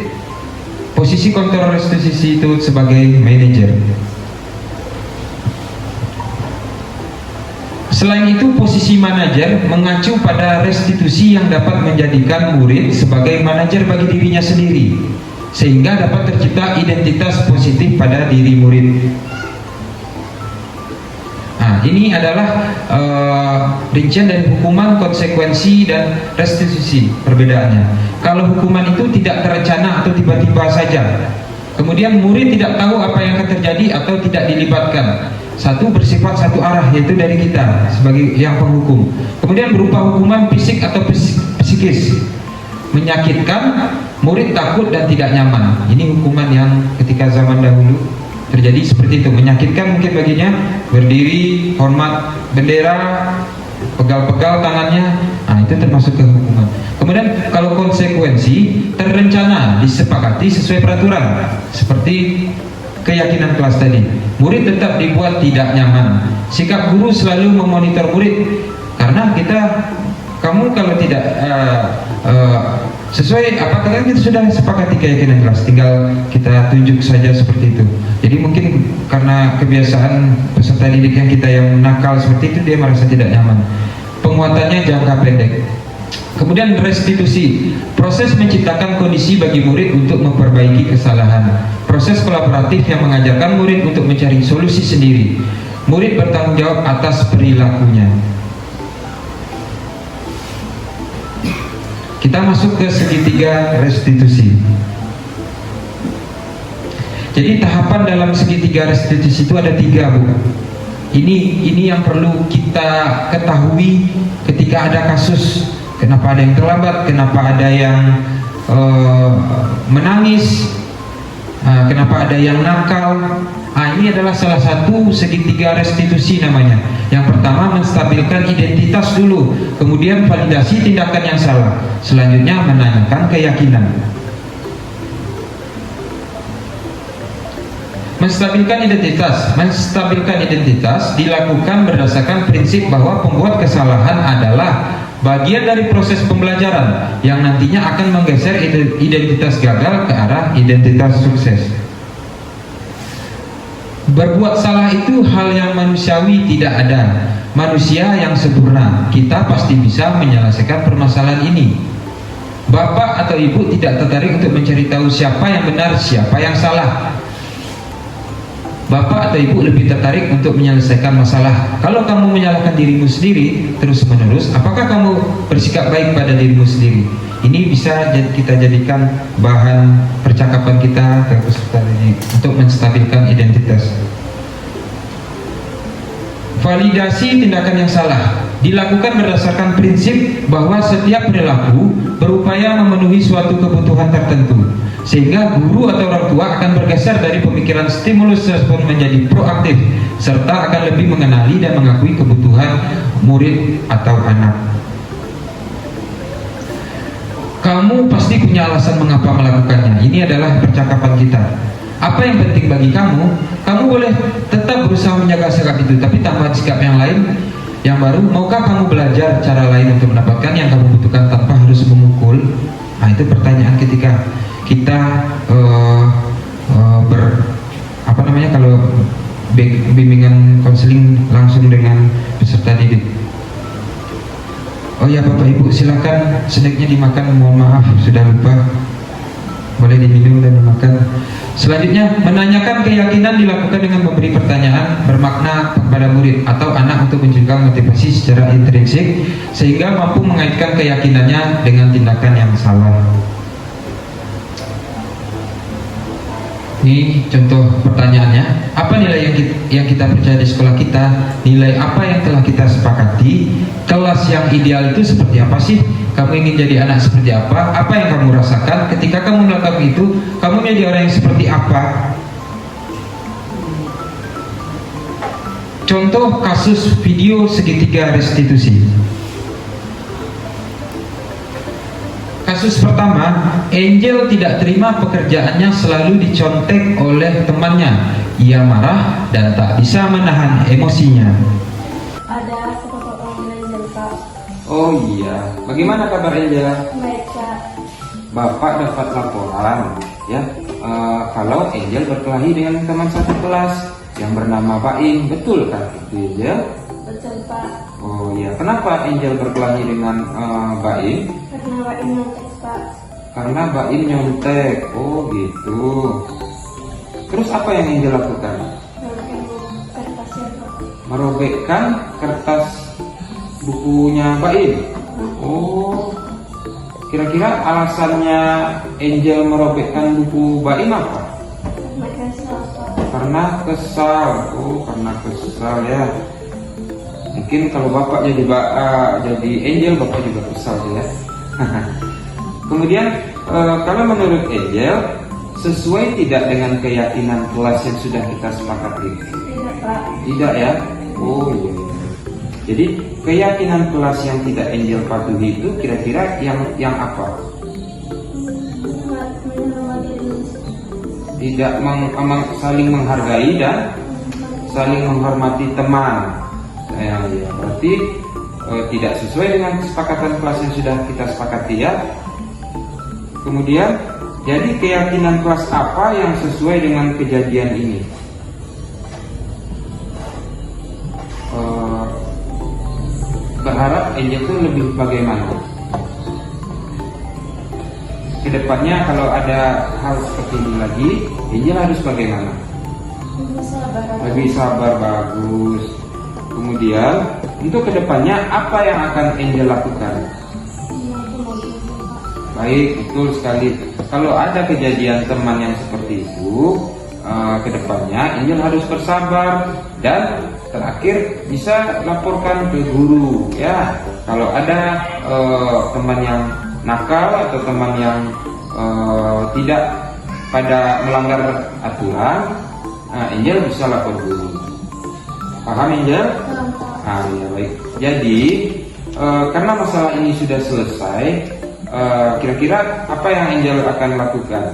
posisi kontrol restitusi itu sebagai manajer. Selain itu, posisi manajer mengacu pada restitusi yang dapat menjadikan murid sebagai manajer bagi dirinya sendiri, sehingga dapat tercipta identitas positif pada diri murid. Nah, ini adalah rincian dari hukuman, konsekuensi, dan restitusi. Perbedaannya, kalau hukuman itu tidak terencana atau tiba-tiba saja, kemudian murid tidak tahu apa yang akan terjadi atau tidak dilibatkan. Satu, bersifat satu arah, yaitu dari kita sebagai yang penghukum. Kemudian berupa hukuman fisik atau psikis, menyakitkan, murid takut dan tidak nyaman. Ini hukuman yang ketika zaman dahulu terjadi seperti itu, menyakitkan mungkin baginya, berdiri, hormat bendera, pegal-pegal tangannya. Nah, itu termasuk ke hukuman. Kemudian kalau konsekuensi, terencana, disepakati sesuai peraturan, seperti keyakinan kelas tadi. Murid tetap dibuat tidak nyaman. Sikap guru selalu memonitor murid, karena kamu kalau tidak sesuai apa kalian, kita sudah sepakati keyakinan kelas, tinggal kita tunjuk saja seperti itu. Jadi mungkin karena kebiasaan peserta didik yang kita yang nakal seperti itu, dia merasa tidak nyaman. Penguatannya jangka pendek. Kemudian restitusi, proses menciptakan kondisi bagi murid untuk memperbaiki kesalahan. Proses kolaboratif yang mengajarkan murid untuk mencari solusi sendiri. Murid bertanggung jawab atas perilakunya. Kita masuk ke segitiga restitusi. Jadi tahapan dalam segitiga restitusi itu ada 3, Bu. Ini yang perlu kita ketahui ketika ada kasus. Kenapa ada yang terlambat, kenapa ada yang menangis, kenapa ada yang nakal. Ini adalah salah satu segitiga restitusi namanya. Yang pertama, menstabilkan identitas dulu, kemudian validasi tindakan yang salah, selanjutnya menanyakan keyakinan. Menstabilkan identitas dilakukan berdasarkan prinsip bahwa pembuat kesalahan adalah bagian dari proses pembelajaran yang nantinya akan menggeser identitas gagal ke arah identitas sukses. Berbuat salah itu hal yang manusiawi, tidak ada manusia yang sempurna. Kita pasti bisa menyelesaikan permasalahan ini. Bapak atau ibu tidak tertarik untuk mencari tahu siapa yang benar, siapa yang salah. Bapak atau ibu lebih tertarik untuk menyelesaikan masalah. Kalau kamu menyalahkan dirimu sendiri terus menerus, apakah kamu bersikap baik pada dirimu sendiri? Ini bisa kita jadikan bahan percakapan kita ke peserta ini untuk menstabilkan identitas. Validasi tindakan yang salah dilakukan berdasarkan prinsip bahwa setiap perilaku berupaya memenuhi suatu kebutuhan tertentu, sehingga guru atau orang tua akan bergeser dari pemikiran stimulus respon menjadi proaktif, serta akan lebih mengenali dan mengakui kebutuhan murid atau anak. Kamu pasti punya alasan mengapa melakukannya. Ini adalah percakapan kita. Apa yang penting bagi kamu? Kamu boleh tetap berusaha menjaga sikap itu, tapi tambah sikap yang lain, yang baru. Maukah kamu belajar cara lain untuk mendapatkan yang kamu butuhkan tanpa harus memukul? Nah, itu pertanyaan ketika kita kalau bimbingan konseling langsung dengan peserta didik. Oh ya Bapak Ibu, silakan snacknya dimakan, mohon maaf sudah lupa, boleh diminum dan dimakan. Selanjutnya, menanyakan keyakinan dilakukan dengan memberi pertanyaan bermakna kepada murid atau anak untuk menunjukkan motivasi secara intrinsik sehingga mampu mengaitkan keyakinannya dengan tindakan yang salah. Ini contoh pertanyaannya. Apa nilai yang kita percaya di sekolah kita? Nilai apa yang telah kita sepakati? Kelas yang ideal itu seperti apa sih? Kamu ingin jadi anak seperti apa? Apa yang kamu rasakan ketika kamu melakukan itu? Kamu menjadi orang yang seperti apa? Contoh kasus video segitiga restitusi. Kasus pertama, Angel tidak terima pekerjaannya selalu dicontek oleh temannya. Ia marah dan tak bisa menahan emosinya. Ada seseorang manajer Pak, Oh iya, bagaimana kabar Angel? Baik, Pak. Bapak dapat laporan ya, kalau Angel berkelahi dengan teman satu kelas yang bernama Baim, betul kan itu Angel? Betul, Pak. Oh iya, kenapa Angel berkelahi dengan Baim? Karena Pak ini nyontek, Pak. Karena Baim nyontek. Oh gitu. Terus apa yang Angel lakukan? Melakukan kertasnya, Pak. Merobekkan kertas bukunya Baim. Oh, kira-kira alasannya Angel merobekkan buku Baim apa? Mereka salah, Pak. Karena kesal. Oh, karena kesal ya. Mungkin kalau bapak jadi Angel, bapak juga kesal ya. Kemudian kalau menurut Angel, sesuai tidak dengan keyakinan kelas yang sudah kita sepakati? Tidak, Pak. Tidak ya? Oh iya. Jadi keyakinan kelas yang tidak Angel patuhi itu kira-kira yang apa? Tidak saling menghargai dan saling menghormati teman. Ya, berarti tidak sesuai dengan kesepakatan kelas yang sudah kita sepakati ya. Kemudian, jadi keyakinan kelas apa yang sesuai dengan kejadian ini? Berharap Angel itu lebih bagaimana? Kedepannya kalau ada hal seperti ini lagi, Angel harus bagaimana? Lebih sabar, bagus. Kemudian untuk kedepannya apa yang akan Angel lakukan? Baik, betul sekali. Kalau ada kejadian teman yang seperti itu, kedepannya Angel harus bersabar dan terakhir bisa laporkan ke guru ya. Kalau ada teman yang nakal atau teman yang tidak pada melanggar aturan, Angel bisa lapor guru. Paham Angel? Ya baik. Jadi karena masalah ini sudah selesai, kira-kira apa yang Angel akan lakukan?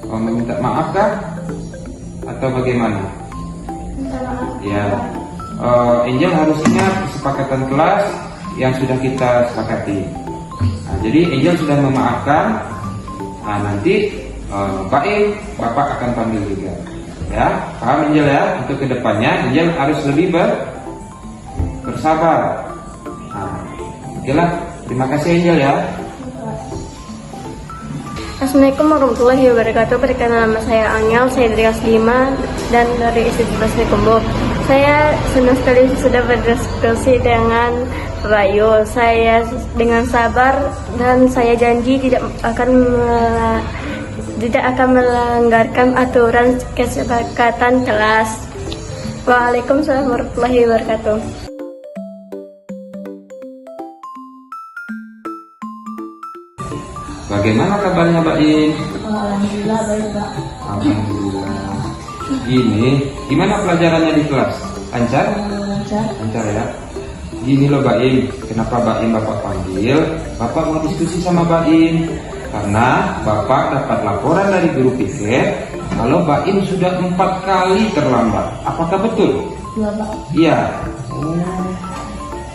Meminta maaf kah? Atau bagaimana? Minta maaf. Ya, Angel harus ingat kesepakatan kelas yang sudah kita sepakati. Nah, jadi Angel sudah memaafkan. Nah, nanti Bapak akan panggil juga. Ya, paham Angel ya? Untuk kedepannya Angel harus lebih bersabar. Nah, oke lah. Terima kasih Angel ya. Assalamualaikum warahmatullahi wabarakatuh. Perkenalkan nama saya Angel, saya dari kelas 5 dan dari SD 17 Nekombo. Saya senang sekali sudah berdiskusi dengan Rayo. Saya dengan sabar dan saya janji tidak akan melanggarkan aturan kesepakatan kelas. Waalaikumsalam warahmatullahi wabarakatuh. Bagaimana kabarnya Mbak In? Alhamdulillah baik, Pak. Alhamdulillah. Gini, gimana pelajarannya di kelas? Lancar? Lancar. Lancar ya. Gini loh Mbak In, kenapa Mbak In Bapak panggil? Bapak mau diskusi sama Mbak In karena Bapak dapat laporan dari guru piket kalau Mbak In sudah 4 kali terlambat. Apakah betul? Iya, Pak. Iya.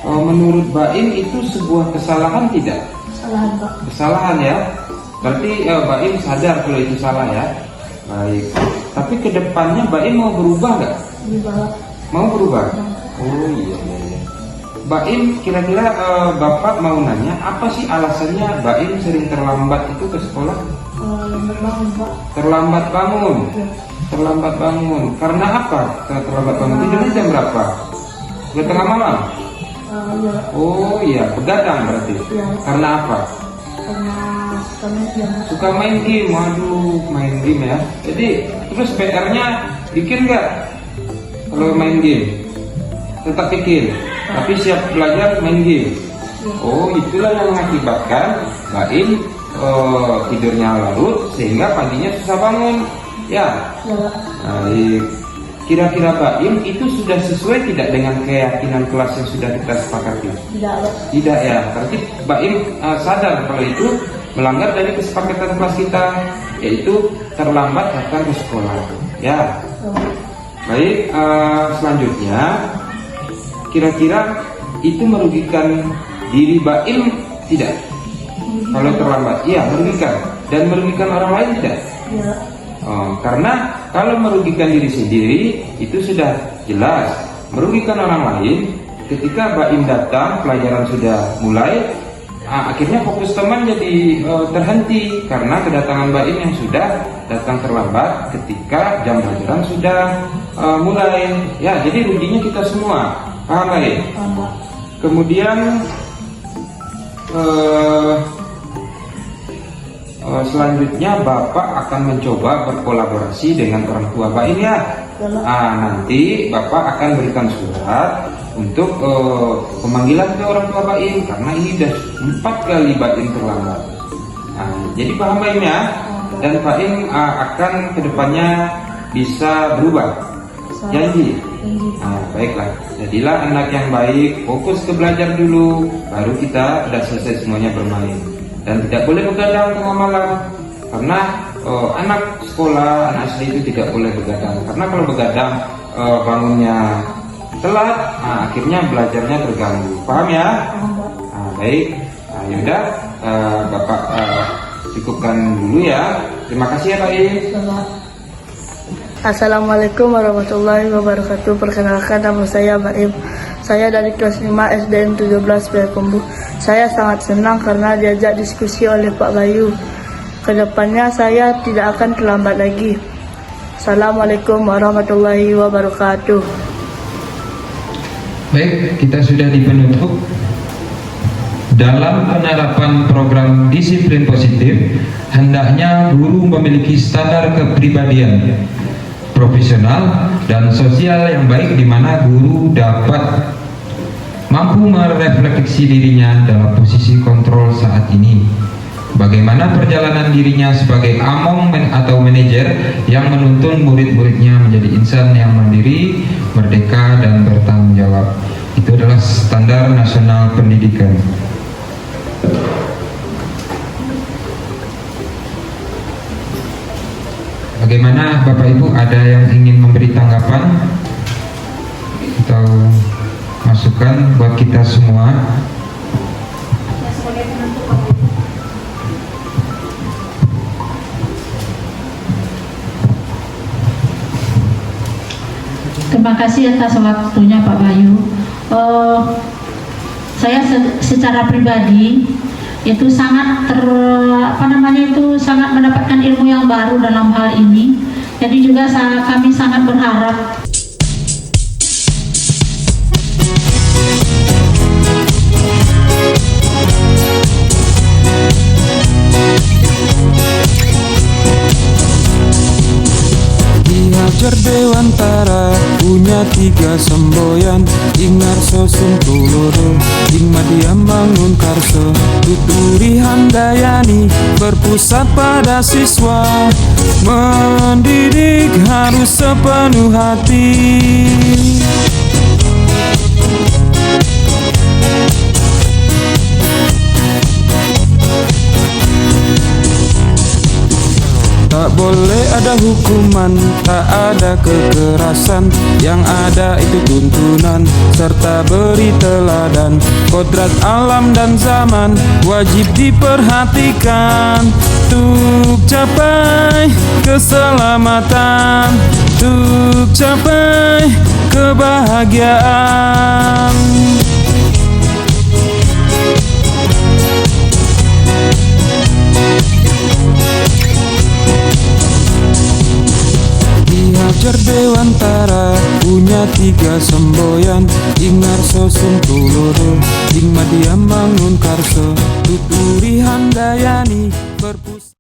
Menurut Mbak In itu sebuah kesalahan tidak? Kesalahan, Pak. Kesalahan ya. Berarti Mbak In sadar kalau itu salah ya. Baik. Tapi kedepannya Mbak In mau berubah nggak? Berubah. Mau berubah? Oh iya. Mbak In, kira-kira Bapak mau nanya apa sih alasannya Mbak In sering terlambat itu ke sekolah? Lambat bangun, Pak. Terlambat bangun. Terlambat bangun. Karena apa? Terlambat bangun. Tidurnya jam berapa? Udah tengah malam? Iya, Oh iya, begadang berarti. Iya. Karena apa? karena kami yang Suka main game. Waduh, main game ya. Jadi terus PR-nya bikin nggak? Kalau main game? Tetap bikin. Tapi siap belajar main game. Oh, itulah yang mengakibatkan Mbak In tidurnya larut sehingga paginya susah bangun. Ya. Baik. Kira-kira Mbak In itu sudah sesuai tidak dengan keyakinan kelas yang sudah kita sepakati? tidak ada. Tidak ya. Berarti Mbak In sadar kalau itu melanggar dari kesepakatan kelas kita, yaitu terlambat datang ke sekolah. Ya. Baik. Selanjutnya, kira-kira itu merugikan diri Baim tidak? Kalau terlambat, iya merugikan. Dan merugikan orang lain tidak? Ya. Karena kalau merugikan diri sendiri itu sudah jelas. Merugikan orang lain ketika Baim datang, pelajaran sudah mulai, akhirnya fokus teman jadi terhenti karena kedatangan Baim yang sudah datang terlambat ketika jam pelajaran sudah mulai. Ya, jadi ruginya kita semua. Paham Baim? Kemudian selanjutnya Bapak akan mencoba berkolaborasi dengan orang tua Baim ya. Nanti Bapak akan berikan surat untuk pemanggilan ke orang tua Baim karena ini sudah 4 kali Baim terlambat. Jadi paham Baim ya. Dan Baim akan kedepannya bisa berubah. Janji. Baiklah. Jadilah anak yang baik, fokus ke belajar dulu, baru kita sudah selesai semuanya bermain. Dan tidak boleh begadang tengah malam karena anak sekolah, anak SD itu tidak boleh begadang karena kalau begadang bangunnya telat, akhirnya belajarnya terganggu. Paham ya? Baik. Yaudah, Bapak cukupkan dulu ya. Terima kasih ya Pak Im. Assalamualaikum warahmatullahi wabarakatuh. Perkenalkan, nama saya Baim. Saya dari kelas 5 SDN 17 Payakumbuh. Saya sangat senang karena diajak diskusi oleh Pak Bayu. Kedepannya saya tidak akan terlambat lagi. Assalamualaikum warahmatullahi wabarakatuh. Baik, kita sudah di penutup. Dalam penerapan program disiplin positif, hendaknya guru memiliki standar kepribadian profesional dan sosial yang baik, di mana guru dapat mampu merefleksi dirinya dalam posisi kontrol saat ini. Bagaimana perjalanan dirinya sebagai among atau manajer yang menuntun murid-muridnya menjadi insan yang mandiri, merdeka, dan bertanggung jawab. Itu adalah standar nasional pendidikan. Bagaimana Bapak Ibu, ada yang ingin memberi tanggapan atau masukan buat kita semua? Terima kasih atas waktunya Pak Bayu. Saya secara pribadi itu sangat sangat mendapatkan ilmu yang baru dalam hal ini. Jadi juga kami sangat berharap Hajar Dewantara punya 3 semboyan, ing ngarso suntuloro, ing madiam bangun karso, tuturi handayani berpusat pada siswa, mendidik harus sepenuh hati. Tak boleh ada hukuman, tak ada kekerasan, yang ada itu tuntunan serta beri teladan. Kodrat alam dan zaman wajib diperhatikan untuk capai keselamatan, untuk capai kebahagiaan. Hajar Dewantara punya 3 semboyan, ing ngarso suntuloro, ing madiam bangun karso, tuturi handayani berpusat.